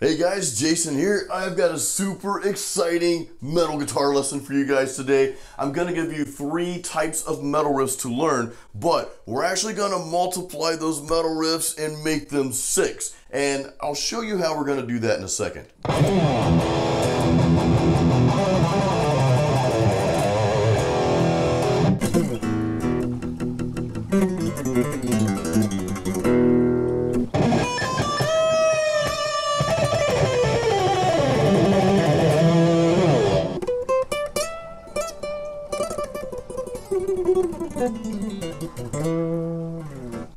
Hey guys, Jason here. I've got a super exciting metal guitar lesson for you guys today. I'm gonna give you 3 types of metal riffs to learn, but we're actually gonna multiply those metal riffs and make them 6. And I'll show you how we're gonna do that in a second.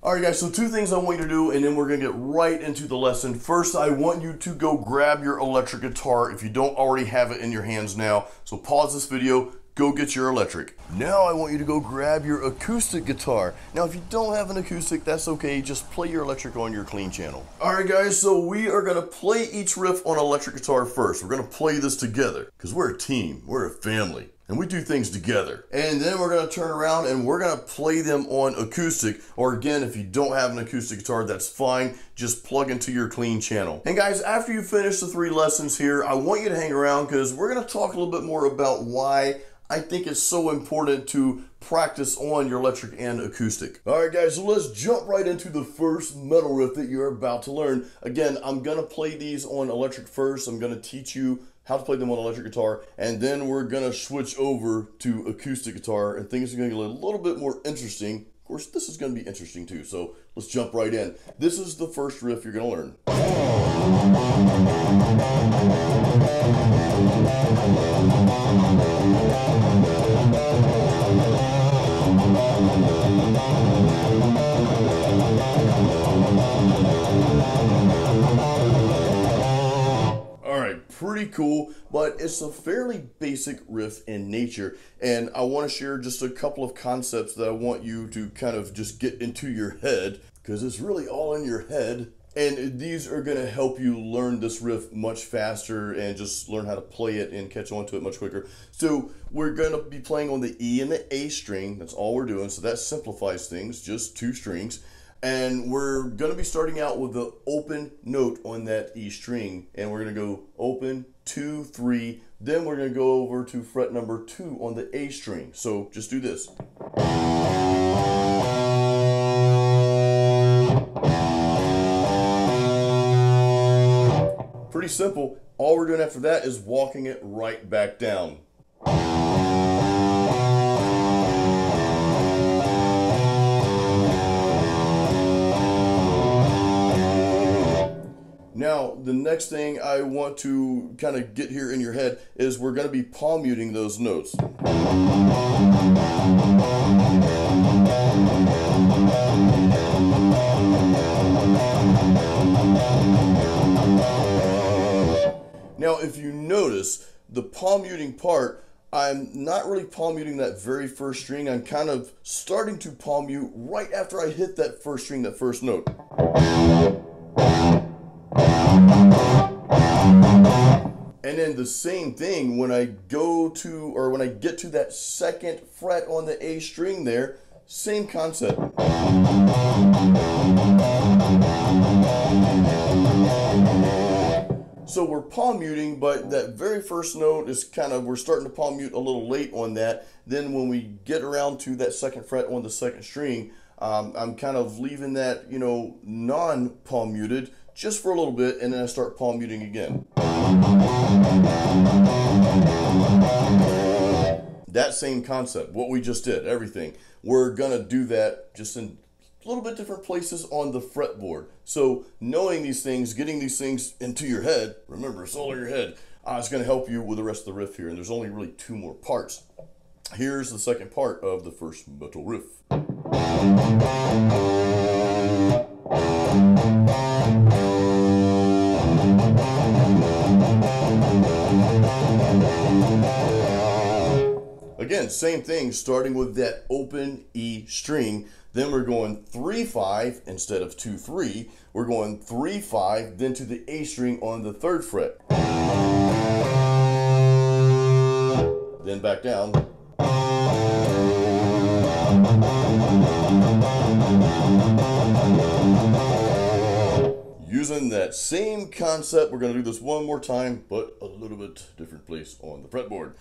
Alright guys, so 2 things I want you to do, and then we're going to get right into the lesson. First, I want you to go grab your electric guitar if you don't already have it in your hands now. So pause this video, go get your electric. Now I want you to go grab your acoustic guitar. Now if you don't have an acoustic, that's okay, just play your electric on your clean channel. Alright guys, so we are going to play each riff on electric guitar first. We're going to play this together, because we're a team, we're a family. And we do things together. And then we're gonna turn around and we're gonna play them on acoustic. Or again, if you don't have an acoustic guitar, that's fine. Just plug into your clean channel. And guys, after you finish the 3 lessons here, I want you to hang around because we're gonna talk a little bit more about why I think it's so important to practice on your electric and acoustic. All right guys, so let's jump right into the first metal riff that you're about to learn. Again, I'm gonna play these on electric first. I'm gonna teach you how to play them on electric guitar, and then we're gonna switch over to acoustic guitar, and things are gonna get a little bit more interesting. Of course, this is gonna be interesting too, so let's jump right in. This is the first riff you're gonna learn. Pretty cool, but it's a fairly basic riff in nature, and I want to share just a couple of concepts that I want you to kind of just get into your head, because it's really all in your head, and these are going to help you learn this riff much faster and just learn how to play it and catch on to it much quicker. So we're going to be playing on the E and the A string. That's all we're doing, so that simplifies things, just 2 strings. And we're going to be starting out with the open note on that E string. And we're going to go open, 2, 3. Then we're going to go over to fret number 2 on the A string. So just do this. Pretty simple. All we're doing after that is walking it right back down. Now, the next thing I want to kind of get here in your head is we're going to be palm muting those notes. Now, if you notice, the palm muting part, I'm not really palm muting that very first string. I'm kind of starting to palm mute right after I hit that first string, that first note. And then the same thing when I go to, or when I get to that 2nd fret on the A string there, same concept. So we're palm muting, but that very first note is kind of, we're starting to palm mute a little late on that. Then when we get around to that 2nd fret on the 2nd string, I'm kind of leaving that, non-palm muted just for a little bit, and then I start palm muting again. That same concept, what we just did, everything. We're gonna do that just in a little bit different places on the fretboard. So knowing these things, getting these things into your head, remember it's all in your head, it's gonna help you with the rest of the riff here, and there's only really 2 more parts. Here's the 2nd part of the first metal riff. Again, same thing, starting with that open E string. Then we're going 3-5 instead of 2-3. We're going 3-5, then to the A string on the 3rd fret. Then back down. using that same concept, we're going to do this one more time, but a little bit different place on the fretboard.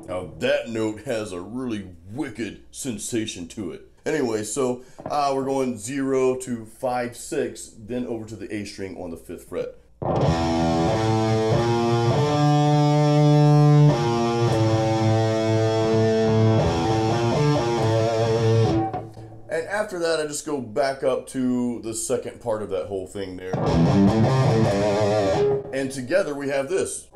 Now that note has a really wicked sensation to it. Anyway, so we're going 0 to 5, 6, then over to the A string on the 5th fret. And after that, I just go back up to the second part of that whole thing there. And together we have this.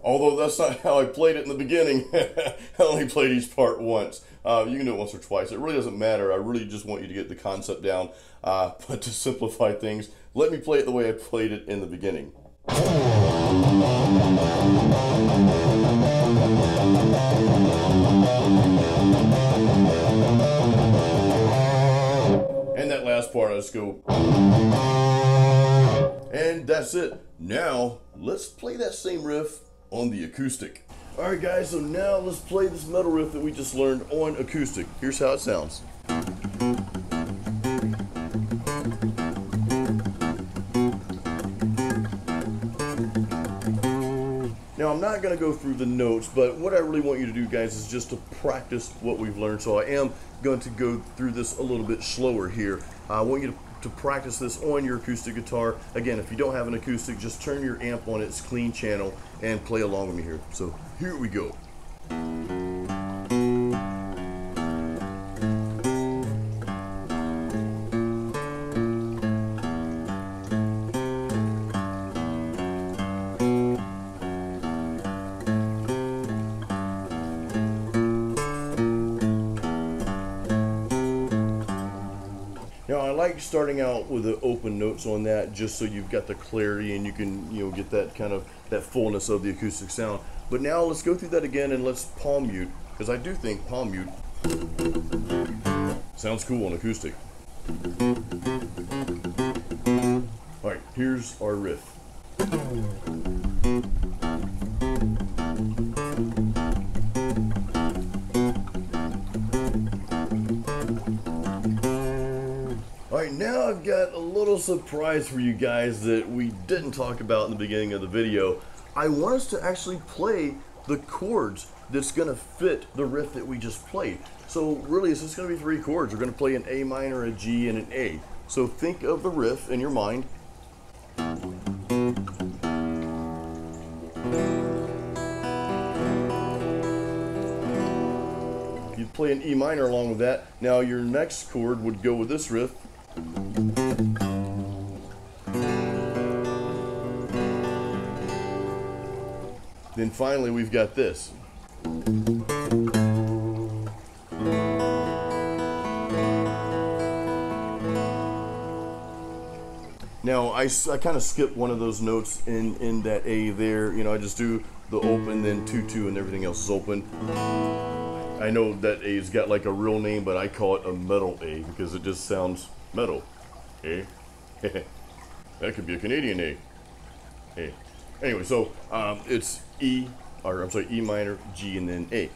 Although that's not how I played it in the beginning. I only played each part once. You can do it once or twice. It really doesn't matter. I really just want you to get the concept down. But to simplify things, let me play it the way I played it in the beginning. And that last part, I just go. And that's it. Now, let's play that same riff on the acoustic. Alright guys, so now let's play this metal riff that we just learned on acoustic. Here's how it sounds. Now I'm not going to go through the notes, but what I really want you to do, guys, is just to practice what we've learned. So I am going to go through this a little bit slower here. I want you to practice this on your acoustic guitar. Again, if you don't have an acoustic, just turn your amp on its clean channel and play along with me here. So here we go. Now I like starting out with the open notes on that, just so you've got the clarity and you can, get that kind of that fullness of the acoustic sound. But now let's go through that again and let's palm mute, because I do think palm mute sounds cool on acoustic. All right, here's our riff. Alright, now I've got a little surprise for you guys that we didn't talk about in the beginning of the video. I want us to actually play the chords that's going to fit the riff that we just played. So really, it's just going to be 3 chords. We're going to play an A minor, a G, and an A. So think of the riff in your mind. You'd play an E minor along with that. Now your next chord would go with this riff. Then finally we've got this. Now I kind of skip one of those notes in that A there. I just do the open, then 2-2, and everything else is open. I know that A's got like a real name, but I call it a metal A because it just sounds metal. A. That could be a Canadian A. A. Anyway, so it's E minor, G, and then A.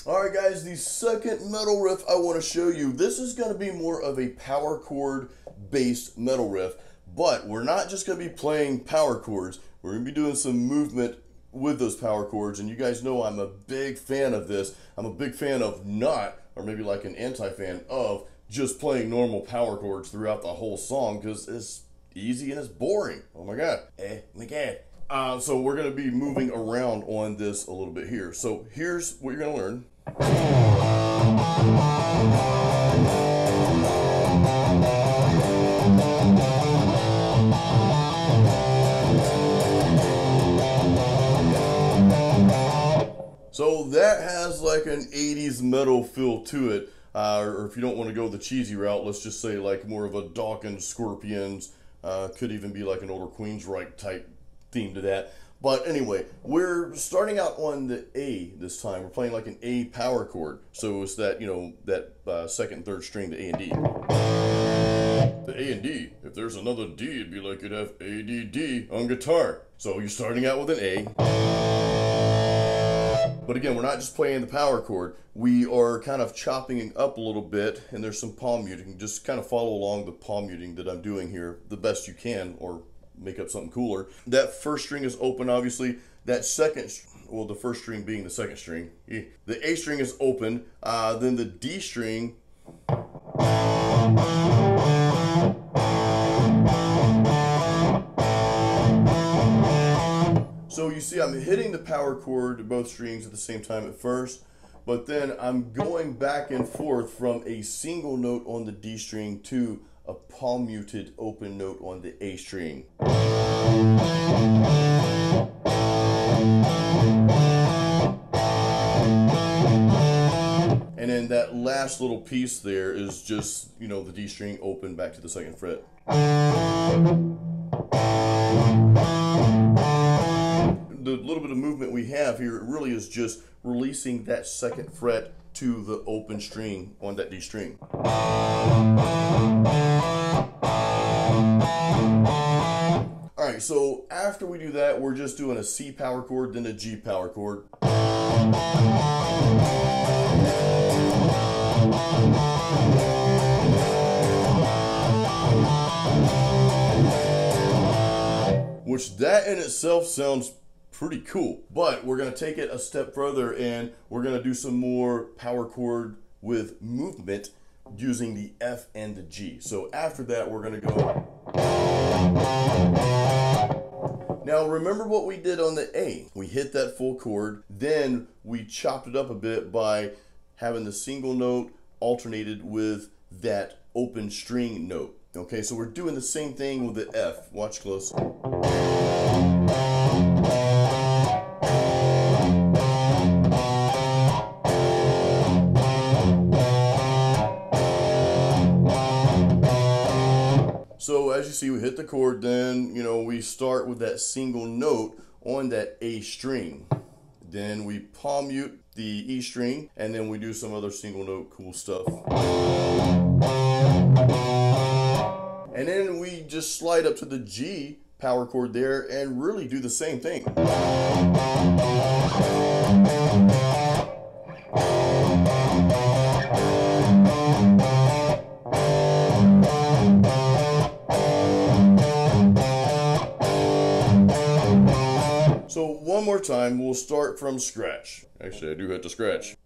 Alright guys, the second metal riff I want to show you, this is going to be more of a power chord based metal riff, but we're not just going to be playing power chords. We're going to be doing some movement with those power chords, and you guys know I'm a big fan of this. I'm a big fan of not, or maybe like an anti-fan of, just playing normal power chords throughout the whole song because it's easy and it's boring. Oh my god. So we're going to be moving around on this a little bit here. So here's what you're going to learn. So that has like an 80s metal feel to it. or if you don't want to go the cheesy route, let's just say like more of a Dawkins, Scorpions, could even be like an older Queensryche type theme to that. But anyway, we're starting out on the A this time. We're playing like an A power chord. So it's that, you know, that second and third string, the A and D. The A and D. If there's another D, it'd be like you'd have ADD on guitar. So you're starting out with an A. But again, we're not just playing the power chord. We are kind of chopping it up a little bit, and there's some palm muting. Just kind of follow along the palm muting that I'm doing here the best you can, or make up something cooler. That first string is open, obviously. That second, well, the first string being the second string. The A string is open. Then the D string. So you see I'm hitting the power chord, both strings at the same time at first, but then I'm going back and forth from a single note on the D string to a palm muted open note on the A string. And then that last little piece there is just, you know, the D string open back to the second fret. The little bit of movement we have here, it really is just releasing that second fret to the open string on that D string. Alright, so after we do that, we're just doing a C power chord, then a G power chord. Which that in itself sounds pretty cool, but we're going to take it a step further and we're going to do some more power chord with movement using the F and the G. So after that, we're going to go. Now remember what we did on the A. We hit that full chord, then we chopped it up a bit by having the single note alternated with that open string note. Okay, so we're doing the same thing with the F. Watch close. So as you see, we hit the chord, then, you know, we start with that single note on that A string. Then we palm mute the E string, and then we do some other single note cool stuff. And then we just slide up to the G power chord there and really do the same thing. So one more time, we'll start from scratch. Actually, I do have to scratch.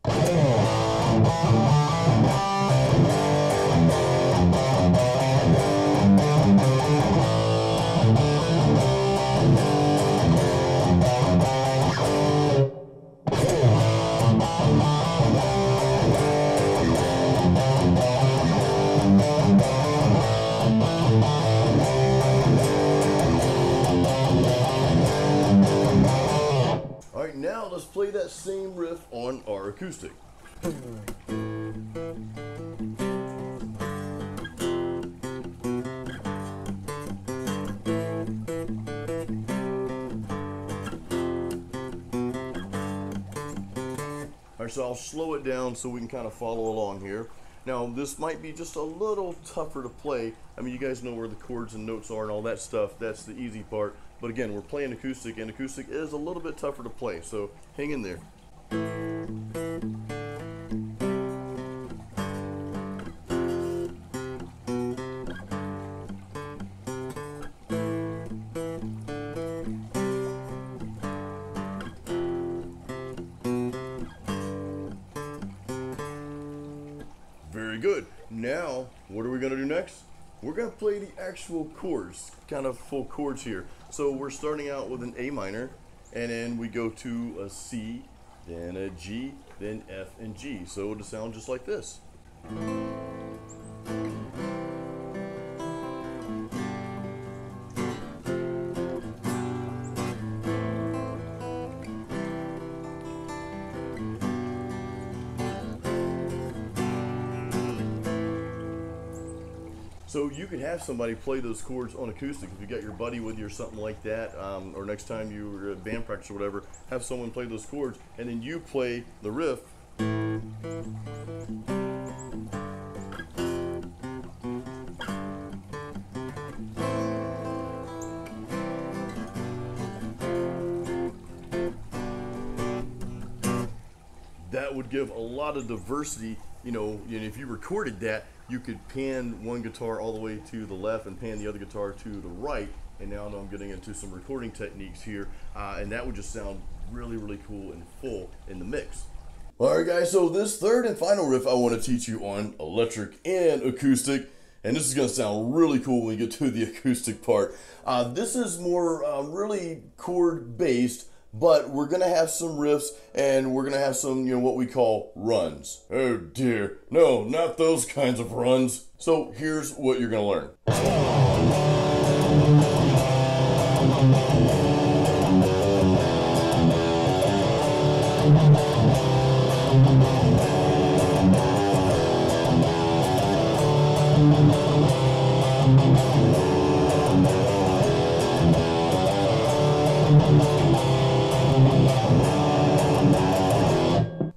Alright, now let's play that same riff on our acoustic. Alright, so I'll slow it down so we can kind of follow along here. Now, this might be just a little tougher to play. I mean, you guys know where the chords and notes are and all that stuff. That's the easy part. But again, we're playing acoustic, and acoustic is a little bit tougher to play, so hang in there. Very good. Now, what are we going to do next? We're going to play the actual chords, kind of full chords here. So we're starting out with an A minor, and then we go to a C, then a G, then F and G. So it'll sound just like this. So you could have somebody play those chords on acoustic if you got your buddy with you or something like that, or next time you were at band practice or whatever, have someone play those chords, and then you play the riff. That would give a lot of diversity, you know, and if you recorded that, you could pan one guitar all the way to the left and pan the other guitar to the right. And now I'm getting into some recording techniques here, and that would just sound really, really cool and full in the mix. All right, guys, so this third and final riff I want to teach you on electric and acoustic, and this is going to sound really cool when we get to the acoustic part. This is more really chord based, but we're going to have some riffs and we're going to have some, you know, what we call runs. Oh dear, no, not those kinds of runs. So here's what you're going to learn.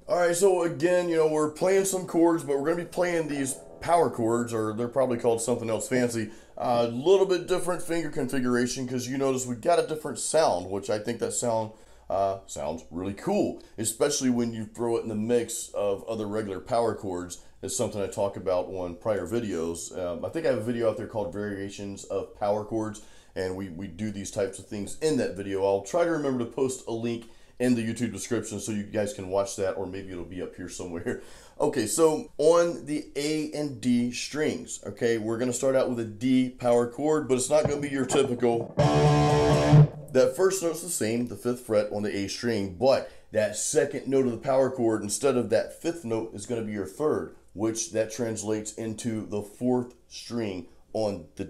Alright, so again, you know, we're playing some chords, but we're going to be playing these power chords, or they're probably called something else fancy. A little bit different finger configuration, because you notice we got a different sound, which I think that sounds really cool, especially when you throw it in the mix of other regular power chords. It's something I talk about on prior videos. I think I have a video out there called Variations of Power Chords, and we do these types of things in that video. I'll try to remember to post a link in the YouTube description so you guys can watch that, or maybe it'll be up here somewhere. Okay, so on the A and D strings, okay, we're gonna start out with a D power chord, but it's not gonna be your typical. That first note's the same, the 5th fret on the A string, but that second note of the power chord, instead of that 5th note, is gonna be your 3rd, which that translates into the 4th string on the,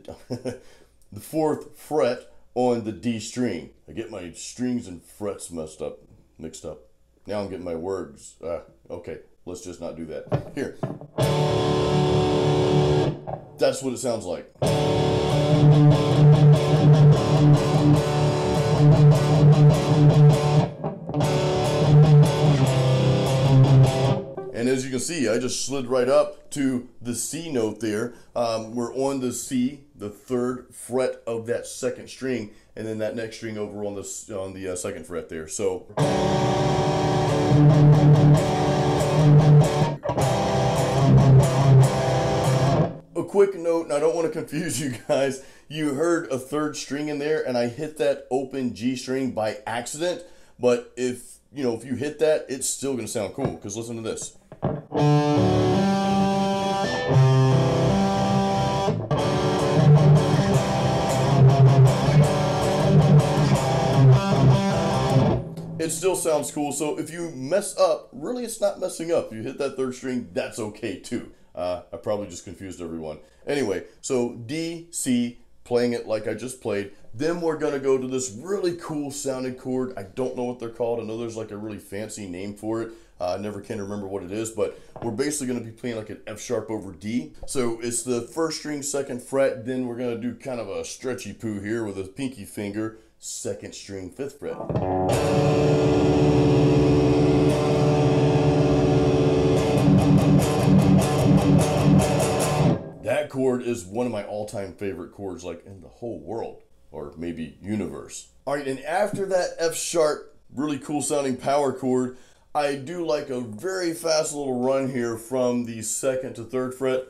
the 4th fret on the D string. I get my strings and frets mixed up. Now I'm getting my words. Okay, let's just not do that. Here. That's what it sounds like. And as you can see, I just slid right up to the C note there. We're on the C, the 3rd fret of that 2nd string, and then that next string over on the 2nd fret there. So a quick note, and I don't want to confuse you guys. You heard a 3rd string in there, and I hit that open G string by accident. But if you hit that, it's still going to sound cool. Because listen to this. It still sounds cool. So if you mess up, really it's not messing up. You hit that 3rd string, that's okay too. I probably just confused everyone. Anyway, so D, C, playing it like I just played. Then we're gonna go to this really cool sounding chord. I don't know what they're called. I know there's like a really fancy name for it. I never can remember what it is, but we're basically gonna be playing like an F sharp over D. So it's the 1st string, 2nd fret. Then we're gonna do kind of a stretchy poo here with a pinky finger, 2nd string, 5th fret. That chord is one of my all-time favorite chords, like in the whole world, or maybe universe. All right, and after that F sharp, really cool sounding power chord, I do like a very fast little run here from the 2nd to 3rd fret.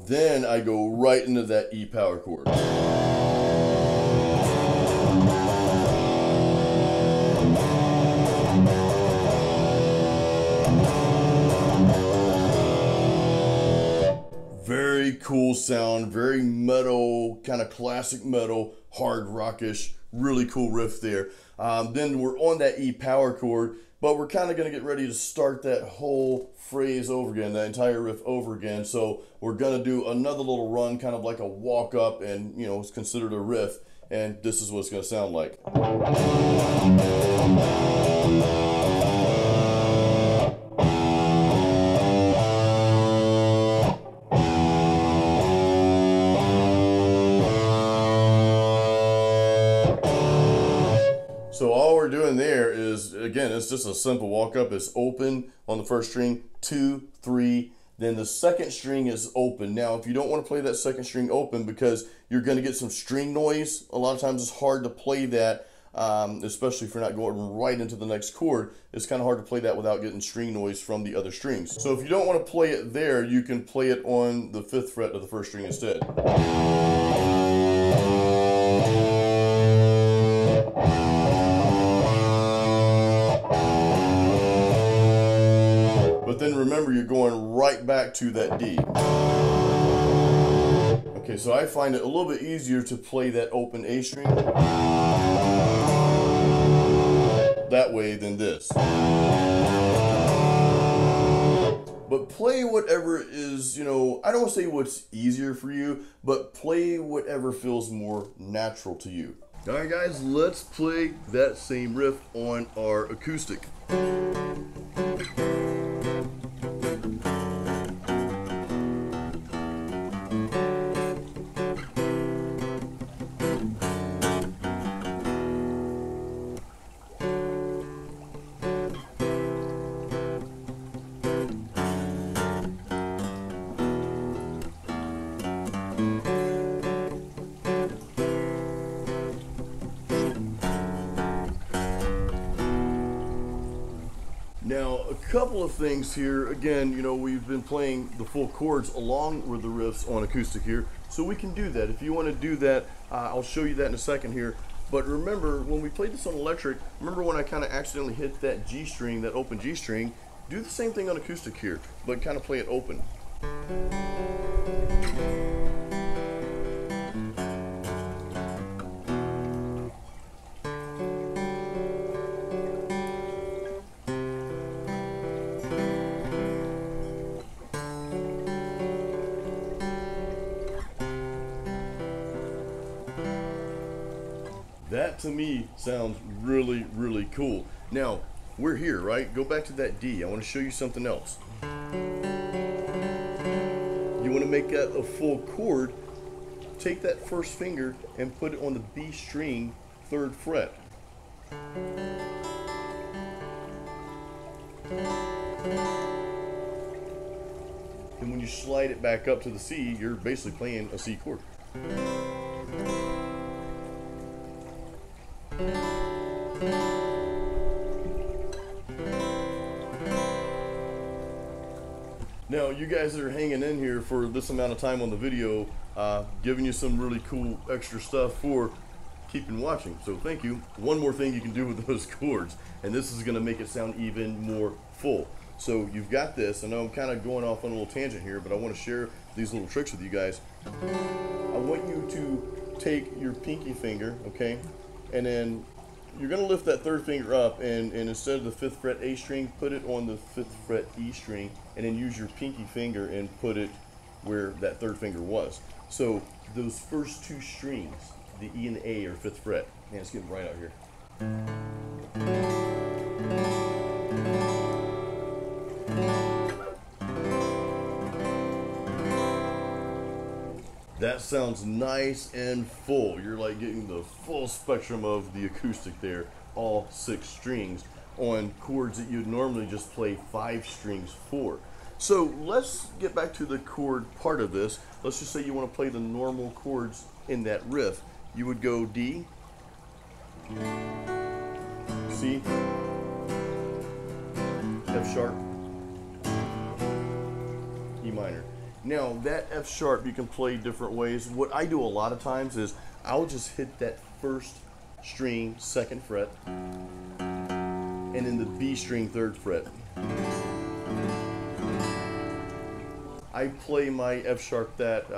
Then I go right into that E power chord. Very cool sound, very metal, kind of classic metal, hard rockish, really cool riff there. Then we're on that E power chord, but we're kind of going to get ready to start that whole phrase over again, that entire riff over again. So we're going to do another little run, kind of like a walk up, and you know, it's considered a riff. And this is what it's going to sound like. again, it's just a simple walk up. It's open on the first string, 2, 3, then the second string is open. Now, if you don't want to play that second string open because you're going to get some string noise, a lot of times it's hard to play that, especially if you're not going right into the next chord. It's kind of hard to play that without getting string noise from the other strings. So if you don't want to play it there, you can play it on the 5th fret of the first string instead. But then remember, you're going right back to that D. Okay, so I find it a little bit easier to play that open A string that way than this. But play whatever is, you know, I don't want to say what's easier for you, but play whatever feels more natural to you. All right, guys, let's play that same riff on our acoustic. Now, a couple of things here. Again, you know, we've been playing the full chords along with the riffs on acoustic here, so we can do that. If you want to do that, I'll show you that in a second here. But remember, when we played this on electric, remember when I kind of accidentally hit that G string, that open G string? Do the same thing on acoustic here, but kind of play it open. That to me sounds really, really cool. Now, we're here, right? Go back to that D. I want to show you something else. You want to make that a full chord, take that first finger and put it on the B string, 3rd fret. And when you slide it back up to the C, you're basically playing a C chord. Now, you guys that are hanging in here for this amount of time on the video, giving you some really cool extra stuff for keeping watching, so thank you. One more thing you can do with those chords, and this is going to make it sound even more full. So you've got this. I know I'm kind of going off on a little tangent here, but I want to share these little tricks with you guys. I want you to take your pinky finger, okay, and then you're going to lift that 3rd finger up, and instead of the 5th fret A string, put it on the 5th fret E string, and then use your pinky finger and put it where that 3rd finger was. So those first 2 strings, the E and the A, are 5th fret. Man, it's getting bright out here. That sounds nice and full. You're like getting the full spectrum of the acoustic there, all 6 strings on chords that you'd normally just play 5 strings for. So let's get back to the chord part of this. Let's just say you want to play the normal chords in that riff. You would go D, C, F sharp, E minor. Now that F sharp you can play different ways. What I do a lot of times is I'll just hit that first string 2nd fret and then the B string 3rd fret. I play my F sharp that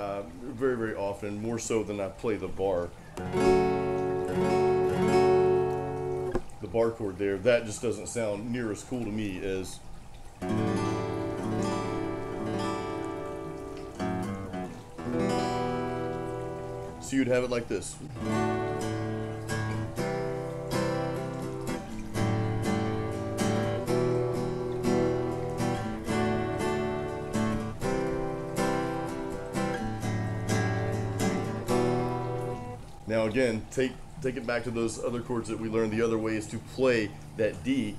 very, very often, more so than I play the bar. The bar chord there, that just doesn't sound near as cool to me as so you'd have it like this. Now again, take take it back to those other chords that we learned the other ways to play that D.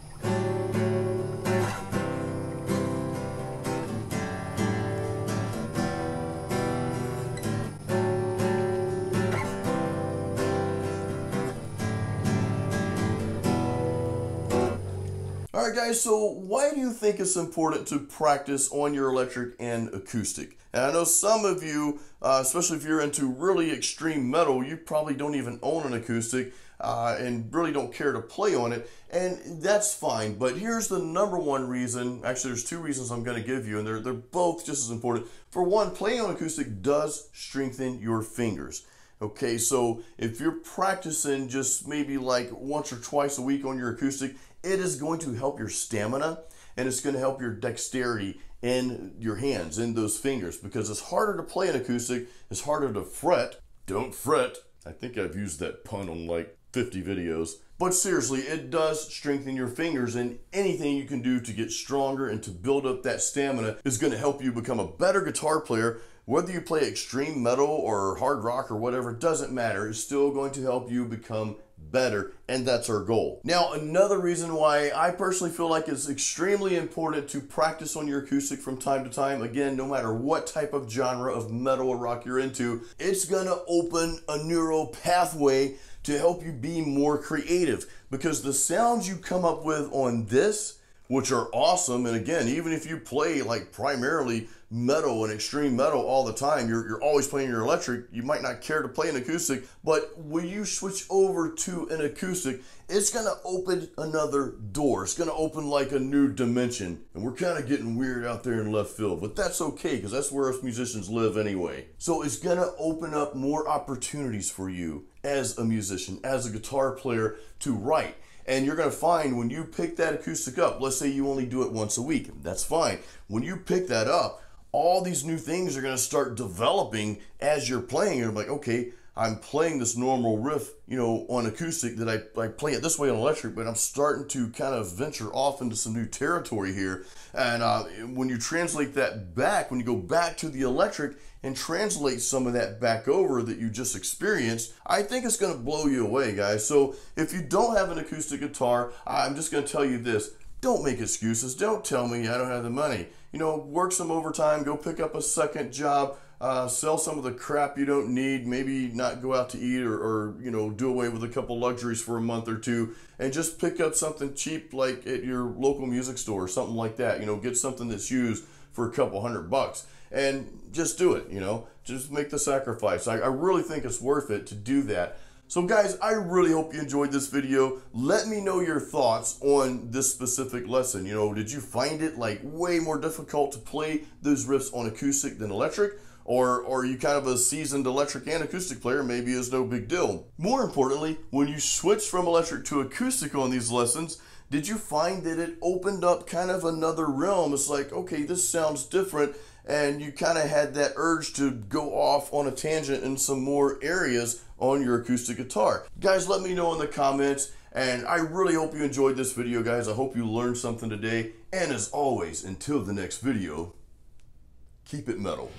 Alright guys, so why do you think it's important to practice on your electric and acoustic? And I know some of you, especially if you're into really extreme metal, you probably don't even own an acoustic and really don't care to play on it, and that's fine. But here's the number one reason. Actually, there's two reasons I'm going to give you, and they're both just as important. For one, playing on acoustic does strengthen your fingers. Okay, so if you're practicing just maybe like once or twice a week on your acoustic, it is going to help your stamina, and it's going to help your dexterity in your hands, in those fingers, because it's harder to play an acoustic, it's harder to fret. Don't fret. I think I've used that pun on like 50 videos. But seriously, it does strengthen your fingers, and anything you can do to get stronger and to build up that stamina is going to help you become a better guitar player. Whether you play extreme metal or hard rock or whatever, it doesn't matter. It's still going to help you become better, and that's our goal. Now, another reason why I personally feel like it's extremely important to practice on your acoustic from time to time, again, no matter what type of genre of metal or rock you're into, it's gonna open a neural pathway to help you be more creative, because the sounds you come up with on this, which are awesome, and again, even if you play like primarily metal and extreme metal all the time, you're always playing your electric, you might not care to play an acoustic, but when you switch over to an acoustic, it's gonna open another door. It's gonna open like a new dimension, and we're kind of getting weird out there in left field, but that's okay, because that's where us musicians live anyway. So it's gonna open up more opportunities for you as a musician, as a guitar player, to write. And you're going to find when you pick that acoustic up, let's say you only do it once a week, that's fine. When you pick that up, all these new things are going to start developing as you're playing. You're like, okay, I'm playing this normal riff, you know, on acoustic that I play it this way on electric, but I'm starting to kind of venture off into some new territory here. And when you translate that back, when you go back to the electric and translate some of that back over that you just experienced, I think it's going to blow you away, guys. So if you don't have an acoustic guitar, I'm just going to tell you this. Don't make excuses. Don't tell me I don't have the money. You know, work some overtime, go pick up a second job, sell some of the crap you don't need, maybe not go out to eat or you know, do away with a couple luxuries for a month or two, and just pick up something cheap like at your local music store or something like that. You know, get something that's used for a couple $100 and just do it, you know, just make the sacrifice. I really think it's worth it to do that. So guys, I really hope you enjoyed this video. Let me know your thoughts on this specific lesson. You know, did you find it like way more difficult to play those riffs on acoustic than electric? Or are you kind of a seasoned electric and acoustic player? Maybe it's no big deal. More importantly, when you switch from electric to acoustic on these lessons, did you find that it opened up kind of another realm? It's like, okay, this sounds different, and you kind of had that urge to go off on a tangent in some more areas on your acoustic guitar. Guys, let me know in the comments, and I really hope you enjoyed this video, guys. I hope you learned something today, and as always, until the next video, keep it metal.